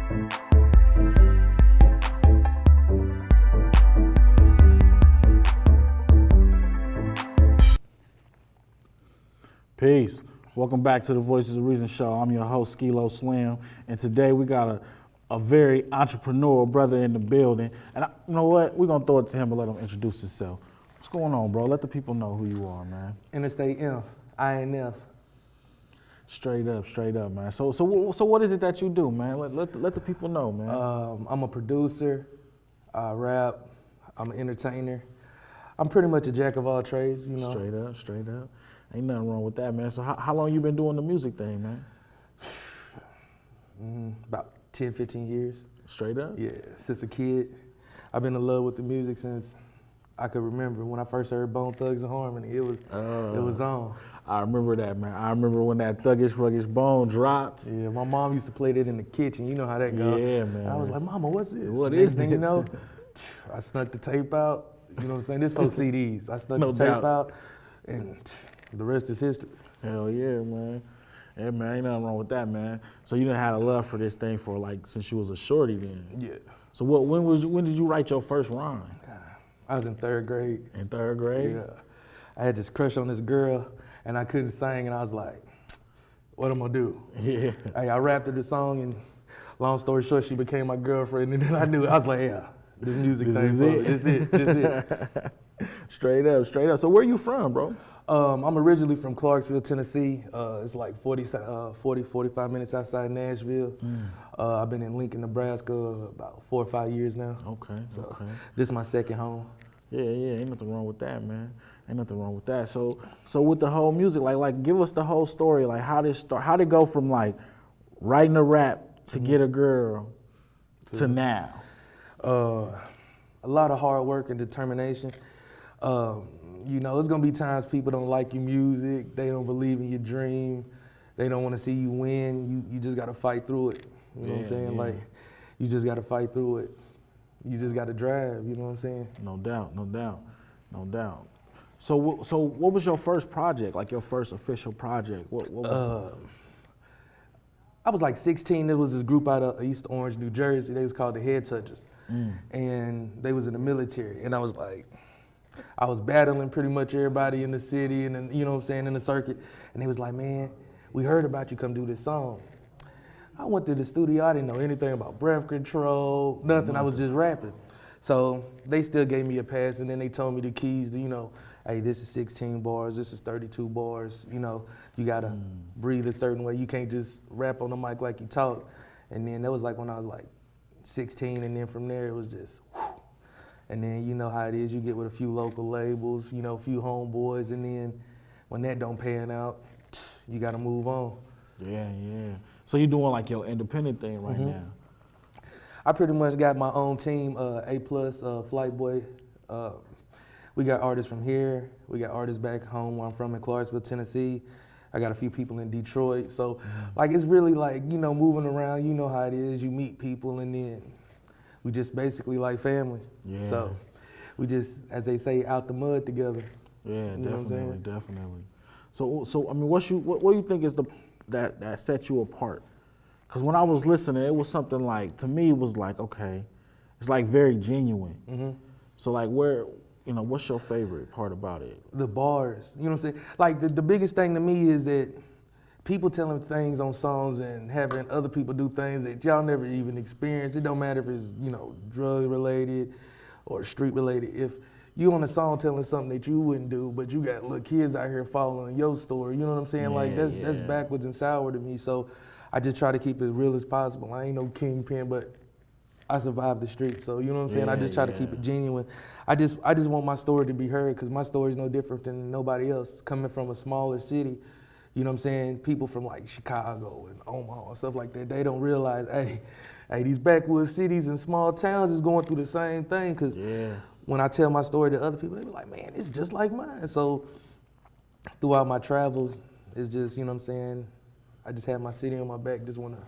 Peace. Welcome back to the Voices of Reason show. I'm your host, Skilo Slim, and today we got a very entrepreneurial brother in the building. And you know what? We're gonna throw it to him and let him introduce himself. What's going on, bro? Let the people know who you are, man. Interstate Inf, INF. Straight up, man. So what is it that you do, man? Let the people know, man. I'm a producer. I rap. I'm an entertainer. I'm pretty much a jack of all trades, you know. Straight up. Ain't nothing wrong with that, man. So how long you been doing the music thing, man? About 10, 15 years. Straight up? Yeah, since a kid. I've been in love with the music since I could remember. When I first heard Bone Thugs and Harmony, it was on. I remember that, man. I remember when that Thuggish Ruggish Bone dropped. Yeah, my mom used to play that in the kitchen. You know how that goes. Yeah, man. And I was like, Mama, what's this? What Next is thing this? you know, I snuck the tape out. You know what I'm saying? This for CDs. I snuck No the tape doubt. out, and the rest is history. Hell yeah, man. Yeah, man, ain't nothing wrong with that, man. So you done had a love for this thing for like since you was a shorty then. Yeah. So when did you write your first rhyme? I was in third grade. In third grade? Yeah. I had this crush on this girl, and I couldn't sing, and I was like, what I'm gonna do? Yeah. Hey, I rapped her the song, and long story short, she became my girlfriend, and then I knew, I was like, yeah, this music thing, this it. Straight up. So where you from, bro? I'm originally from Clarksville, Tennessee. It's like 45 minutes outside Nashville. I've been in Lincoln, Nebraska about 4 or 5 years now. Okay. This is my second home. Yeah, ain't nothing wrong with that, man. Ain't nothing wrong with that. So with the whole music, like give us the whole story. Like how did it start? How did it go from like writing a rap to get a girl to now? A lot of hard work and determination. You know, it's gonna be times people don't like your music, they don't believe in your dream, they don't wanna see you win. You just gotta fight through it. You know what I'm saying? Yeah. Like, you just gotta fight through it. You just gotta drive, you know what I'm saying? No doubt. So what was your first project, like your first official project? What was I was like 16, there was this group out of East Orange, New Jersey, they was called the Head Touchers. And they was in the military, and I was like, I was battling pretty much everybody in the city and then, you know what I'm saying, in the circuit. And they was like, man, we heard about you, come do this song. I went to the studio, I didn't know anything about breath control, nothing, I was just rapping. So they still gave me a pass, and then they told me the keys to, you know, hey, this is 16 bars, this is 32 bars, you know, you gotta breathe a certain way. You can't just rap on the mic like you talk. And then that was like when I was like 16, and then from there it was just, whew. And then you know how it is, you get with a few local labels, you know, a few homeboys, and then when that don't pan out, you gotta move on. Yeah. So you doing like your independent thing right now? I pretty much got my own team, A+, Flight Boy. We got artists from here, we got artists back home where I'm from in Clarksville, Tennessee. I got a few people in Detroit. So like it's really like, you know, moving around, you know how it is, you meet people, and then we just basically like family. Yeah. So we just, as they say, out the mud together. Yeah, you definitely. So I mean, what do you think is that set you apart? Because when I was listening, it was something like, to me, it was like, okay, it's like very genuine. So like what's your favorite part about it? The bars, you know what I'm saying? Like the biggest thing to me is that people telling things on songs and having other people do things that y'all never even experienced. It don't matter if it's, you know, drug related or street related. If you on a song telling something that you wouldn't do, but you got little kids out here following your story, you know what I'm saying? Like that's backwards and sour to me. So I just try to keep it real as possible. I ain't no kingpin, but I survived the street. So you know what I'm saying? I just try to keep it genuine. I just want my story to be heard, because my story is no different than nobody else. Coming from a smaller city, you know what I'm saying? People from like Chicago and Omaha and stuff like that, they don't realize, hey, these backwoods cities and small towns is going through the same thing. Because when I tell my story to other people, they be like, man, it's just like mine. So throughout my travels, it's just, you know what I'm saying? I just have my city on my back, just want to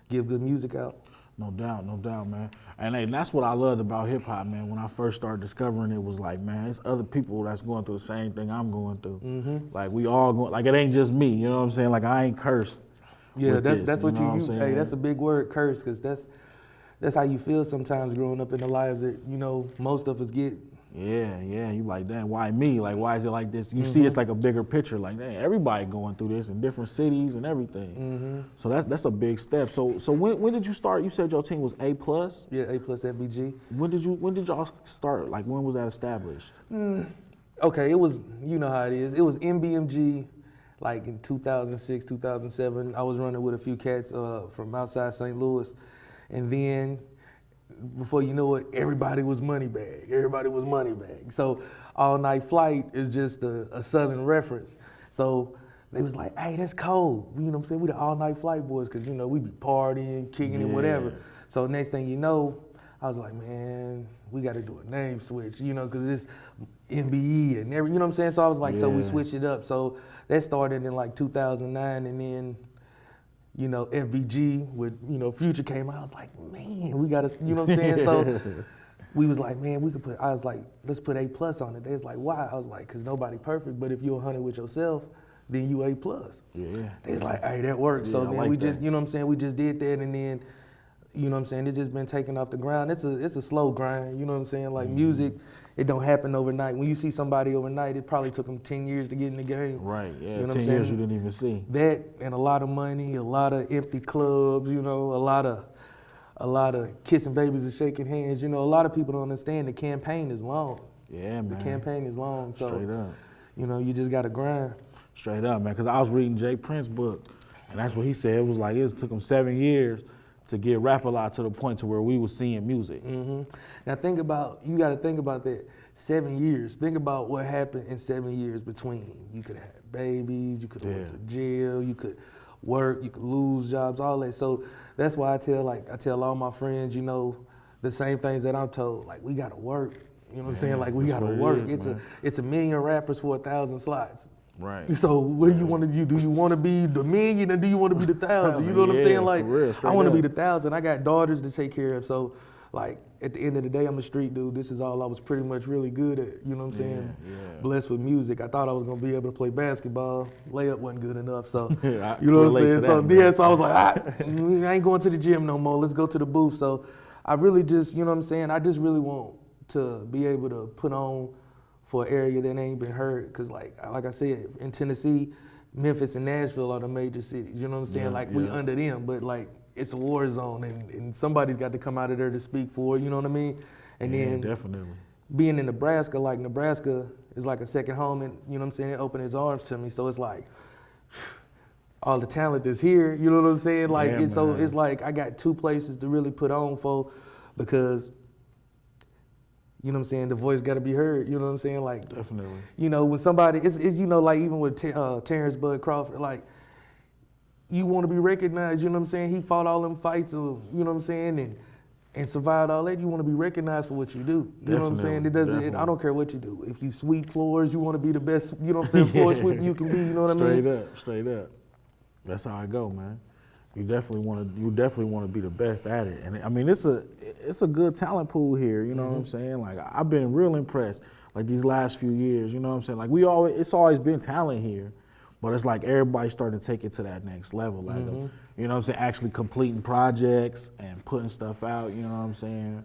give good music out. No doubt, man. And that's what I loved about hip hop, man. When I first started discovering it, was like, man, it's other people that's going through the same thing I'm going through. Like we all going, like it ain't just me, you know what I'm saying? Like I ain't cursed. Yeah, with that's this, what know what I'm hey, saying? that's a big word, curse, because that's how you feel sometimes growing up in the lives that, most of us get. Yeah, you like, dang, why me? Like, why is it like this? You see, it's like a bigger picture. Like, dang, everybody going through this in different cities and everything. So that's a big step. So when did you start? You said your team was A+? Yeah, A+ FBG. When did y'all start? Like, when was that established? Okay, it was, you know how it is. It was MBMG, like in 2006, 2007. I was running with a few cats from outside St. Louis. And then, before you know it, everybody was Moneybag. Everybody was Moneybag. So All Night Flight is just a Southern reference. So they was like, hey, that's cold. You know what I'm saying? We the All Night Flight boys, because, we be partying, kicking it, whatever. So next thing you know, I was like, man, we got to do a name switch, because it's MBE and every, you know what I'm saying? So I was like, so we switched it up. So that started in like 2009, and then, FBG with, Future came out. I was like, man, we got to, you know what I'm saying? So we was like, man, I was like, let's put A+ on it. They was like, why? I was like, because nobody perfect, but if you're 100 with yourself, then you A+. Yeah. They was like, hey, that works. Yeah, So I then like we that. just, you know what I'm saying? We just did that, and then, you know what I'm saying? It's just been taken off the ground. It's a slow grind, you know what I'm saying? Like music, it don't happen overnight. When you see somebody overnight, it probably took them 10 years to get in the game. Right, yeah, You know what 10 I'm years saying? you didn't even see. That and a lot of money, a lot of empty clubs, a lot of kissing babies and shaking hands. A lot of people don't understand the campaign is long. Yeah, man. The campaign is long, so Straight up. You just gotta grind. Straight up, man, because I was reading Jay Prince's book, and that's what he said. It was like, it took him 7 years to get Rap-A-Lot to the point to where we was seeing music. Now you gotta think about that. 7 years. Think about what happened in 7 years between. You could have had babies, you could have went to jail, you could work, you could lose jobs, all that. So that's why I tell all my friends, the same things that I'm told. Like, we gotta work. You know what I'm saying? Like, we gotta work. It's a million rappers for 1,000 slots. Right. So what do you want to do? Do you want to be the million or do you want to be the 1,000? You know what I'm saying? Like, real, I want to be the 1,000. I got daughters to take care of. So, like, at the end of the day, I'm a street dude. This is all I was pretty much really good at. You know what I'm saying? Yeah. Blessed with music. I thought I was gonna be able to play basketball. Layup wasn't good enough. So, I you know what I'm relate to saying? that, So man. so I was like, I ain't going to the gym no more. Let's go to the booth. So, I really just, you know what I'm saying? I just really want to be able to put on for an area that ain't been heard. Cause like I said, in Tennessee, Memphis and Nashville are the major cities. You know what I'm saying? We under them, but like it's a war zone, and somebody's got to come out of there to speak for it. You know what I mean? And then definitely. being in Nebraska, like Nebraska is like a second home, and you know what I'm saying? It opened its arms to me. So it's like all the talent is here. You know what I'm saying? Like so it's like I got two places to really put on for, because you know what I'm saying? The voice got to be heard. You know what I'm saying? Like, Definitely. When somebody, it's like even with Terrence Bud Crawford, like, you want to be recognized. You know what I'm saying? He fought all them fights, you know what I'm saying, and survived all that. You want to be recognized for what you do. You know what I'm saying? I don't care what you do. If you sweep floors, you want to be the best. You know what I'm saying? Floor sweeper you can be. You know what I mean? Straight up. That's how I go, man. You definitely want to be the best at it, and I mean it's a good talent pool here. You know what I'm saying? Like, I've been real impressed, like these last few years. You know what I'm saying? Like, it's always been talent here, but it's like everybody's starting to take it to that next level. Like, you know what I'm saying? Actually completing projects and putting stuff out. You know what I'm saying?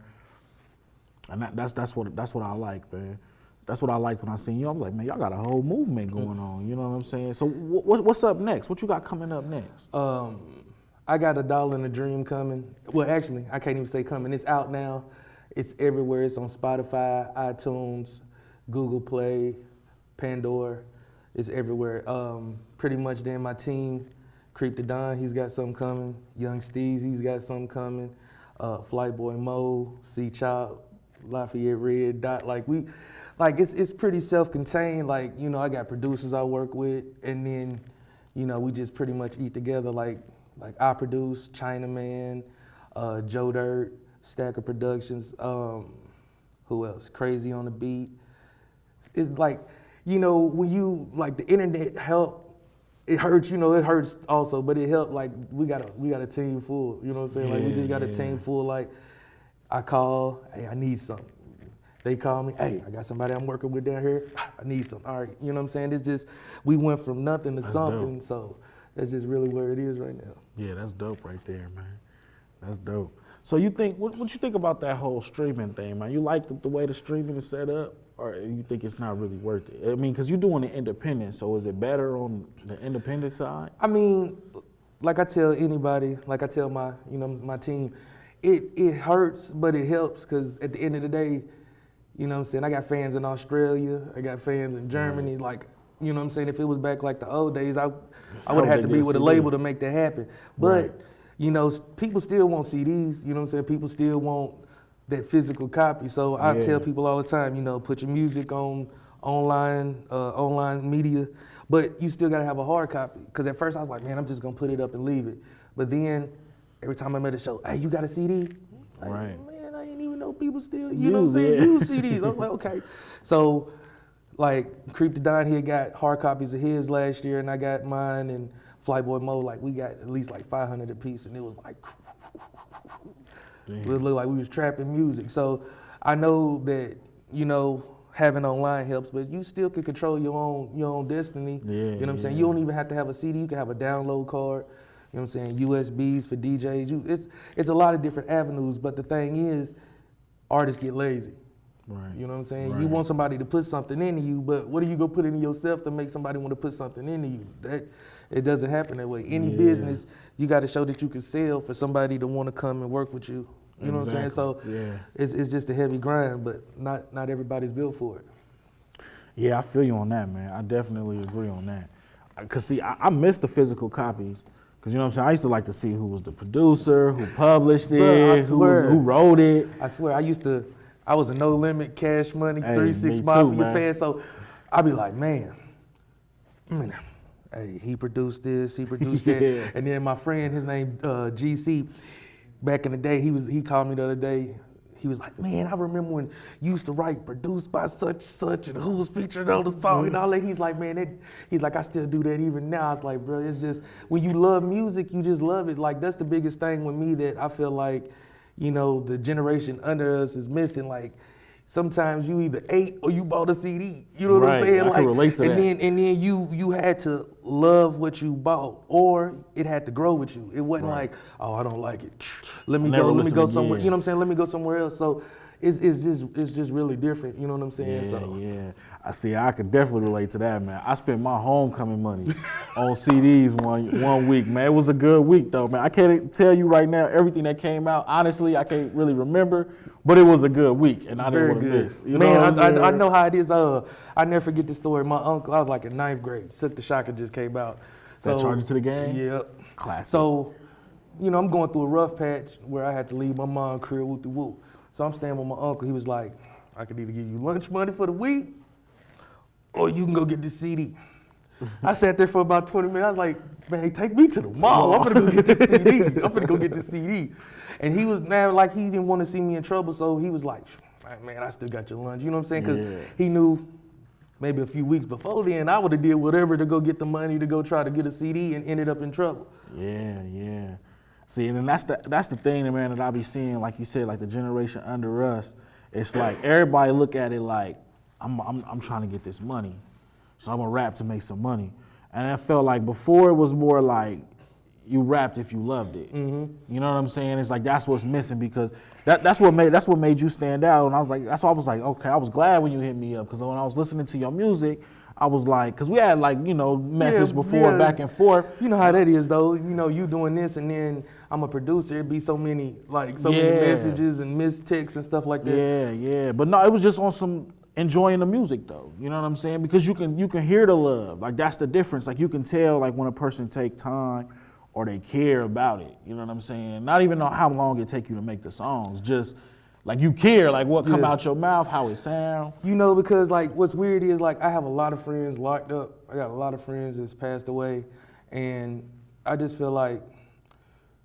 And that's what I like, man. That's what I liked when I seen you. I was like, man, y'all got a whole movement going on. You know what I'm saying? So what's up next? What you got coming up next? I got $1 and a Dream coming. Well, actually, I can't even say coming. It's out now. It's everywhere. It's on Spotify, iTunes, Google Play, Pandora. It's everywhere. Pretty much then my team, Creep the Don, he's got something coming. Young Steez, he's got something coming. Flightboy Mo, C Chop, Lafayette Red, Dot. It's pretty self-contained. Like, I got producers I work with, and then, we just pretty much eat together. Like I produce, Chinaman, Joe Dirt, Stacker Productions, who else? Crazy on the Beat. It's like, when you, like, the internet helped, it hurts, it hurts also, but it helped. Like, we got a team full, you know what I'm saying? Like, we just got a team full. Like, I call, hey, I need something. They call me, hey, I got somebody I'm working with down here, I need something. All right, you know what I'm saying? It's just, we went from nothing to something, so That's just really where it is right now. Yeah, that's dope right there, man. That's dope. So you think, what you think about that whole streaming thing, man? You like the way the streaming is set up, or you think it's not really worth it? I mean, because you're doing it independent, so is it better on the independent side? I mean, like I tell anybody, like I tell my, my team, it hurts, but it helps, because at the end of the day, you know what I'm saying, I got fans in Australia, I got fans in Germany, like, you know what I'm saying, if it was back like the old days, I would have had to be with a label to make that happen. But, you know, people still want CDs, you know what I'm saying, people still want that physical copy. So I tell people all the time, you know, put your music on online media, but you still gotta have a hard copy. Because at first I was like, man, I'm just gonna put it up and leave it. But then every time I'm at a show, hey, you got a CD? Like, man, I didn't even know people still, you know what I'm saying, use CDs. I'm like, okay. So, like, Creep the Don here got hard copies of his last year, and I got mine, and Flyboy Mo, like, we got at least like 500 a piece, and it was like, it looked like we was trapping music. So I know that, you know, having online helps, but you still can control your own destiny. You know what I'm saying? You don't even have to have a CD. You can have a download card. You know what I'm saying? USBs for DJs. It's a lot of different avenues, but the thing is, artists get lazy. Right. You know what I'm saying? You want somebody to put something into you, but what are you gonna put into yourself to make somebody want to put something into you? It doesn't happen that way. Any business, you got to show that you can sell for somebody to want to come and work with you. You know what I'm saying? So it's just a heavy grind, but not everybody's built for it. Yeah, I feel you on that, man. I definitely agree on that. Cause see, I miss the physical copies. Cause you know what I'm saying? I used to like to see who was the producer, who published it, who wrote it. I swear, I was a No Limit, Cash Money, 3-6 Mafia fan. So I'd be like, man, hey, he produced this, he produced that. And then my friend, his name GC, back in the day, he called me the other day. He was like, man, I remember when you used to write produced by such and who was featured on the song and all that. He's like, man, he's like, I still do that even now. I was like, bro, it's just, when you love music, you just love it. Like, that's the biggest thing with me that I feel like, you know, the generation under us is missing. Like, sometimes you either ate or you bought a CD. You know what I'm saying? I can relate to that. And then you had to love what you bought, or it had to grow with you. It wasn't like, oh, I don't like it. Let me go somewhere. You know what I'm saying? Let me go somewhere else. So it's just really different. You know what I'm saying? Yeah. I see. I could definitely relate to that, man. I spent my homecoming money on CDs one week, man. It was a good week though, man. I can't tell you right now everything that came out. Honestly, I can't really remember, but it was a good week, and I didn't want to miss. You know what I'm saying? I know how it is. I never forget the story. My uncle, I was like in 9th grade. Silk the Shocker just came out. That Charge It to the Game? Yep. Classic. So, you know, I'm going through a rough patch where I had to leave my mom crib woo. So I'm staying with my uncle. He was like, I could either give you lunch money for the week, or you can go get this CD. I sat there for about 20 minutes. I was like, man, take me to the mall. I'm gonna go get this CD. I'm gonna go get this CD. And he was, man, like, he didn't want to see me in trouble, so he was like, man, I still got your lunch. You know what I'm saying? Because he knew maybe a few weeks before then, I would have did whatever to go get the money to go try to get a CD and ended up in trouble. Yeah. See, and then that's the thing, man, that I be seeing, like you said, like the generation under us. It's like everybody look at it like, I'm trying to get this money, so I'm gonna rap to make some money. And I felt like before it was more like you rapped if you loved it. You know what I'm saying? It's like that's what's missing, because that's what made you stand out. And I was like, that's why I was like, okay, I was glad when you hit me up, because when I was listening to your music, I was like, because we had like, you know, message before, back and forth. You know how that is though. You know, you doing this and then I'm a producer. It'd be so many messages and missed texts and stuff like that. Yeah. But no, it was just on some enjoying the music though. You know what I'm saying? Because you can hear the love. Like, that's the difference. Like, you can tell like when a person take time or they care about it. You know what I'm saying? Not even know how long it take you to make the songs. Just like you care, like what come out your mouth, how it sound. You know, because like what's weird is like I have a lot of friends locked up. I got a lot of friends that's passed away, and I just feel like,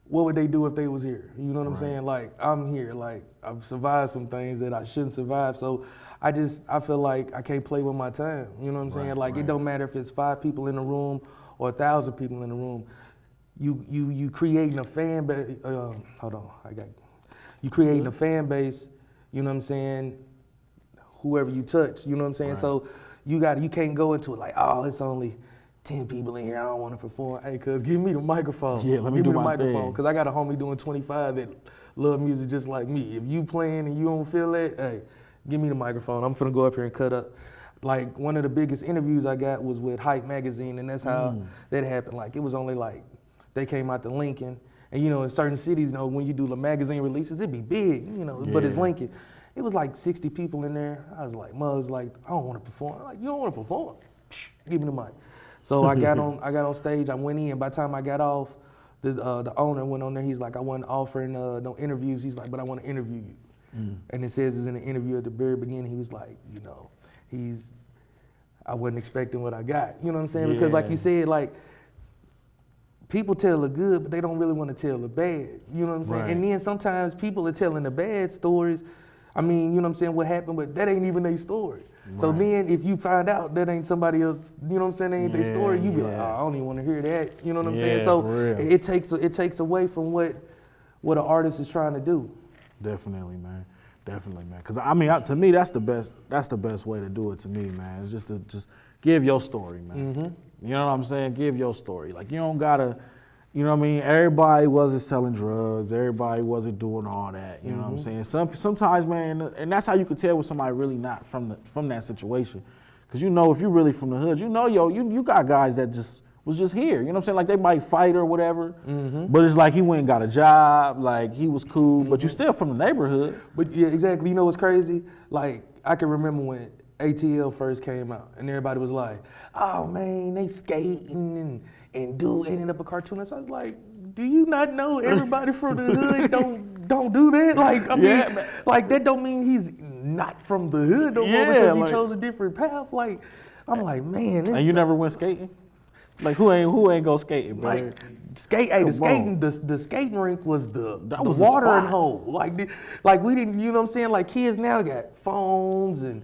what would they do if they was here? You know what I'm saying? Like, I'm here. Like, I've survived some things that I shouldn't survive. So I feel like I can't play with my time. You know what I'm saying? Like, it don't matter if it's 5 people in the room or 1,000 people in the room. You creating a fan base. You creating a fan base, you know what I'm saying, whoever you touch, you know what I'm saying? So you can't go into it like, oh, it's only 10 people in here, I don't want to perform. Hey, cuz, give me the microphone. Yeah, let me give do me the my microphone. thing. Because I got a homie doing 25 that love music just like me. If you playing and you don't feel that, hey, give me the microphone. I'm finna go up here and cut up. Like, one of the biggest interviews I got was with Hype Magazine, and that's how that happened. Like, it was only like, they came out to Lincoln. And, you know, in certain cities, you know, when you do the magazine releases, it'd be big, you know, but it's Lincoln. It was like 60 people in there. I was like, Muggs, like, I don't want to perform. I'm like, you don't want to perform? Psh, give me the mic. So I got on stage. I went in. By the time I got off, the owner went on there. He's like, I wasn't offering no interviews. He's like, but I want to interview you. And it says it's in the interview at the very beginning. He was like, you know, I wasn't expecting what I got. You know what I'm saying? Because like you said, like, people tell the good, but they don't really want to tell the bad. You know what I'm saying? Right. And then sometimes people are telling the bad stories. I mean, you know what I'm saying, what happened, but that ain't even their story. Right. So then if you find out that ain't somebody else, you know what I'm saying, that ain't their story, you be like, oh, I don't even want to hear that. You know what I'm saying? So it takes away from what an artist is trying to do. Definitely, man. Definitely, man. Because I mean, to me, that's the best way to do it. To me, man, is just to give your story, man. You know what I'm saying? Give your story. Like, you don't gotta, you know what I mean? Everybody wasn't selling drugs. Everybody wasn't doing all that. You know what I'm saying? Sometimes, man, and that's how you could tell when somebody really not from that situation. Because you know, if you're really from the hood, you know, you got guys that was just here. You know what I'm saying? Like, they might fight or whatever, but it's like he went and got a job. Like, he was cool, but you still from the neighborhood. But yeah, exactly. You know what's crazy? Like, I can remember when ATL first came out, and everybody was like, "Oh man, they skating and dude ended up a cartoonist." I was like, "Do you not know everybody from the hood don't do that? Like, I mean, like that don't mean he's not from the hood no more because he chose a different path." Like, I'm like, man. And you never went skating? Like, who ain't go skating, bro? Like, the skating rink was the watering hole. Like we didn't, you know what I'm saying? Like, kids now got phones and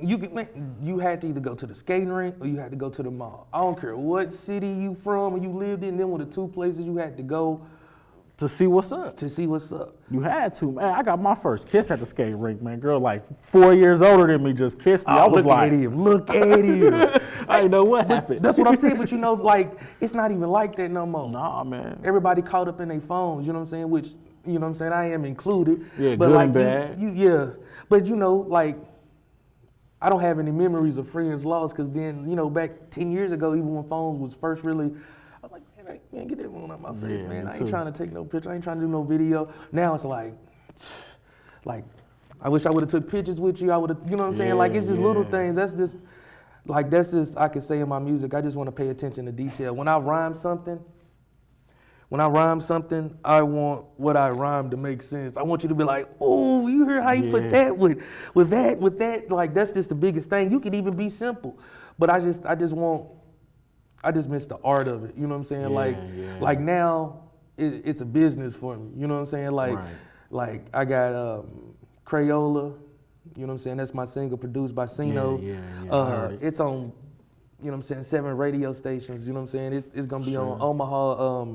you had to either go to the skating rink or you had to go to the mall. I don't care what city you from or you lived in, them were the two places you had to go to see what's up. You had to, man. I got my first kiss at the skating rink, man. Girl, like 4 years older than me, just kissed me. I was like, look at him. I didn't know what happened. That's what I'm saying, but you know, like, it's not even like that no more. Nah, man. Everybody caught up in their phones, you know what I'm saying? Which, you know what I'm saying, I am included. Yeah, but good like, and bad. Yeah, but you know, like, I don't have any memories of friends lost because then, you know, back 10 years ago, even when phones was first really, I was like, man, get that phone out my face, man. I ain't trying to take no picture. I ain't trying to do no video. Now it's like, I wish I would have took pictures with you. I would have, you know what I'm saying? Like, it's just little things. That's just, I could say in my music, I just want to pay attention to detail. When I rhyme something, I want what I rhyme to make sense. I want you to be like, oh, you heard how you put that with that. Like, that's just the biggest thing. You can even be simple. But I just miss the art of it. You know what I'm saying? Like now it's a business for me. You know what I'm saying? Like I got Crayola. You know what I'm saying? That's my single produced by Sino. It's on, you know what I'm saying, 7 radio stations. You know what I'm saying? It's gonna be on Omaha.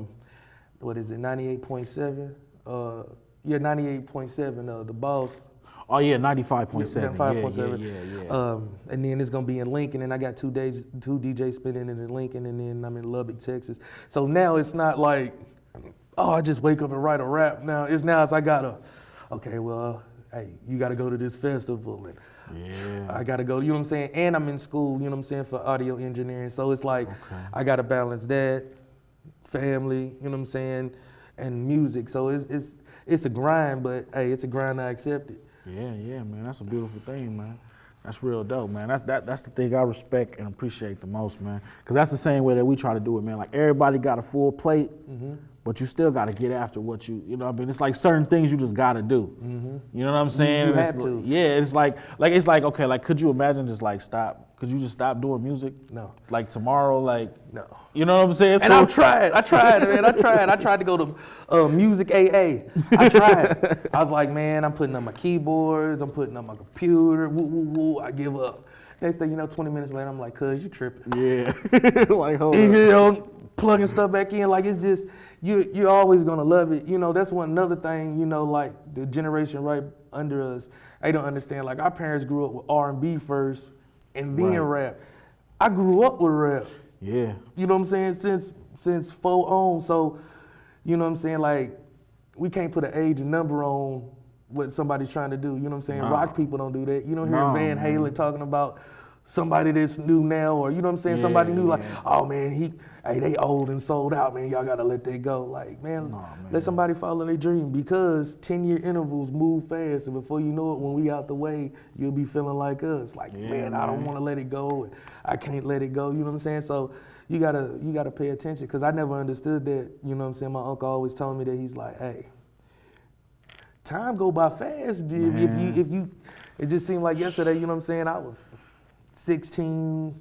What is it? 98.7. 98.7. The Boss. Oh yeah, 95.7. 95.7. Yeah. And then it's gonna be in Lincoln, and I got two DJs spinning in Lincoln, and then I'm in Lubbock, Texas. So now it's not like, oh, I just wake up and write a rap. Now it's I gotta, okay, well, hey, you gotta go to this festival, and I gotta go. You know what I'm saying? And I'm in school. You know what I'm saying, for audio engineering. So it's like I gotta balance that, family. You know what I'm saying, and music. So it's a grind, but hey, it's a grind. I accept it. Yeah, man. That's a beautiful thing, man. That's real dope, man. That's the thing I respect and appreciate the most, man. Because that's the same way that we try to do it, man. Like, everybody got a full plate, but you still got to get after what you know what I mean? It's like certain things you just got to do. You know what I'm saying? You have to. Yeah, it's like, okay, like, could you imagine just like could you just stop doing music? No. Like tomorrow, like, no. You know what I'm saying? And I tried, man. I tried to go to music AA. I tried. I was like, man, I'm putting up my keyboards. I'm putting up my computer. Woo, woo, woo. I give up. Next thing you know, 20 minutes later, I'm like, cuz, you tripping. Yeah. Like, hold you on. know, plugging stuff back in. Like, it's just, you're always going to love it. You know, that's another thing, you know, like the generation right under us, they don't understand. Like, our parents grew up with R&B first and then rap. I grew up with rap. Yeah. You know what I'm saying? Since 4 on. So, you know what I'm saying? Like, we can't put an age and number on what somebody's trying to do. You know what I'm saying? Nah. Rock people don't do that. You don't hear Nah, Van man. Halen talking about somebody that's new now, or you know what I'm saying? Somebody new, like, oh man, they old and sold out, man. Y'all gotta let that go. Like, man, let somebody follow their dream, because 10-year intervals move fast, and before you know it, when we out the way, you'll be feeling like us. Like, man, I don't want to let it go. I can't let it go. You know what I'm saying? So you gotta pay attention, because I never understood that. You know what I'm saying? My uncle always told me that. He's like, hey, time go by fast. If you, it just seemed like yesterday. You know what I'm saying? I was 16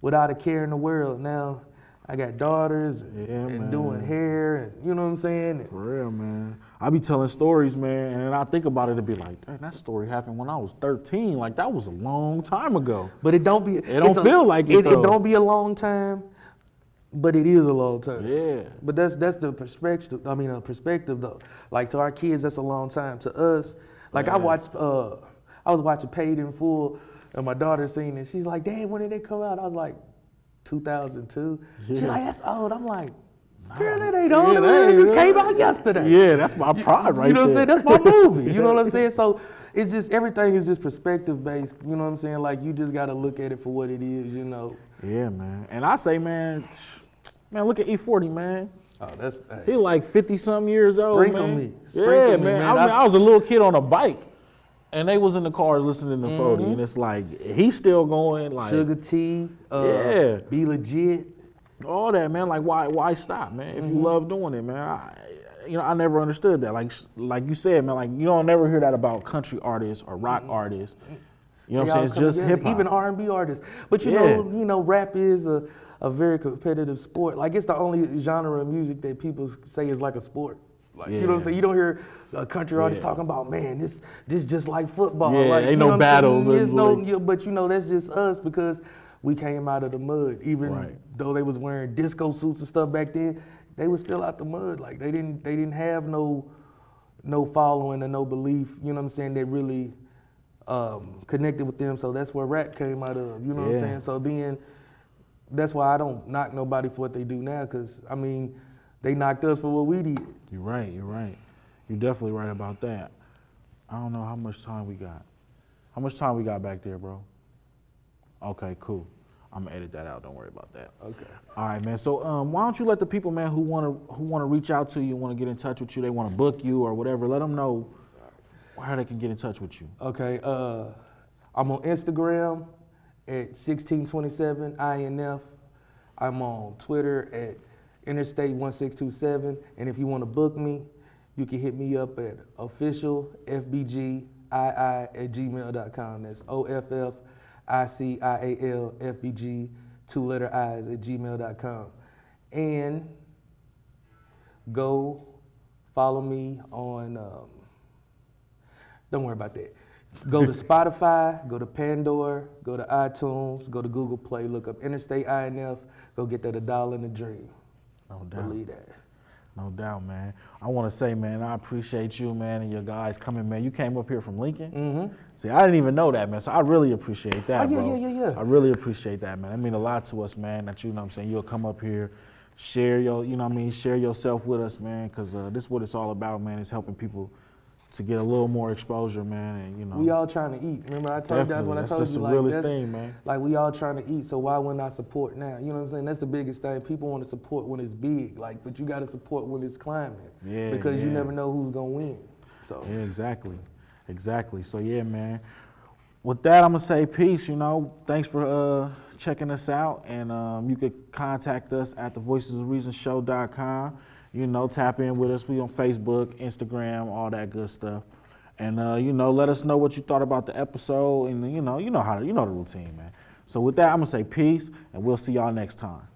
without a care in the world. Now I got daughters and doing hair, and you know what I'm saying? For real, man. I be telling stories, man, and then I think about it and be like, dang, that story happened when I was 13. Like, that was a long time ago. But it don't be. It don't feel like it, though. It don't be a long time, but it is a long time. Yeah. But that's the perspective. I mean, perspective though. Like, to our kids, that's a long time. To us, like, I was watching Paid in Full, and my daughter seen it. She's like, Dad, when did it come out? I was like, 2002. She's like, that's old. I'm like, girl, that ain't old. It just came out yesterday. Yeah, that's my pride right there. You know what I'm saying? That's my movie. You know what I'm saying? So it's just, everything is just perspective based. You know what I'm saying? Like, you just got to look at it for what it is, you know. Yeah, man. And I say, man, look at E40, man. Oh, that's... He like 50-something years old, Sprinkle man. me. Yeah, man. I was a little kid on a bike, and they was in the cars listening to 40, and it's like, he's still going, like... Sugar T, Be Legit. All that, man. Like, why stop, man? If you love doing it, man. I never understood that. Like you said, man, like, you don't never hear that about country artists or rock artists. You know what I'm saying? It's just hip hop. Even R&B artists. But you know, rap is a very competitive sport. Like, it's the only genre of music that people say is like a sport. Like, you know what I'm saying? You don't hear a country artist talking about, man, this just like football. Yeah, like, ain't no battles. But you know, that's just us, because we came out of the mud. Even though they was wearing disco suits and stuff back then, they was still out the mud. Like, they didn't have no following and no belief, you know what I'm saying, that really connected with them. So that's where rap came out of, you know what I'm saying? So then, that's why I don't knock nobody for what they do now, because, I mean, they knocked us for what we did. You're right. You're definitely right about that. I don't know how much time we got. How much time we got back there, bro? Okay, cool. I'm gonna edit that out. Don't worry about that. Okay. All right, man. So why don't you let the people, man, who wanna reach out to you, wanna get in touch with you, they wanna book you or whatever, let them know how they can get in touch with you. Okay. I'm on Instagram at 1627 INF. I'm on Twitter at Interstate 1627. And if you want to book me, you can hit me up at officialfbgii@gmail.com. That's OFFICIALFBG, 2-letter I's @gmail.com. And go follow me on, don't worry about that. Go to Spotify, go to Pandora, go to iTunes, go to Google Play, look up Interstate INF, go get that $1 in a dream. No doubt. Believe that. No doubt, man. I want to say, man, I appreciate you, man, and your guys coming, man. You came up here from Lincoln. Mm-hmm. See, I didn't even know that, man. So I really appreciate that, bro. Yeah. I really appreciate that, man. It mean a lot to us, man, that, you know what I'm saying, you'll come up here, share your, you know what I mean, share yourself with us, man, because this is what it's all about, man, is helping people to get a little more exposure, man, and you know. We all trying to eat. Remember I told you guys when I told you, like, that's the thing, man. Like, we all trying to eat, so why wouldn't I support now? You know what I'm saying? That's the biggest thing. People want to support when it's big, like, but you got to support when it's climbing. Yeah, because you never know who's gonna win. So. Yeah, exactly. So yeah, man. With that, I'm gonna say peace. You know, thanks for checking us out, and you could contact us at thevoicesofreasonshow.com. You know, tap in with us. We on Facebook, Instagram, all that good stuff. And you know, let us know what you thought about the episode, and you know the routine, man. So with that, I'm gonna say peace, and we'll see y'all next time.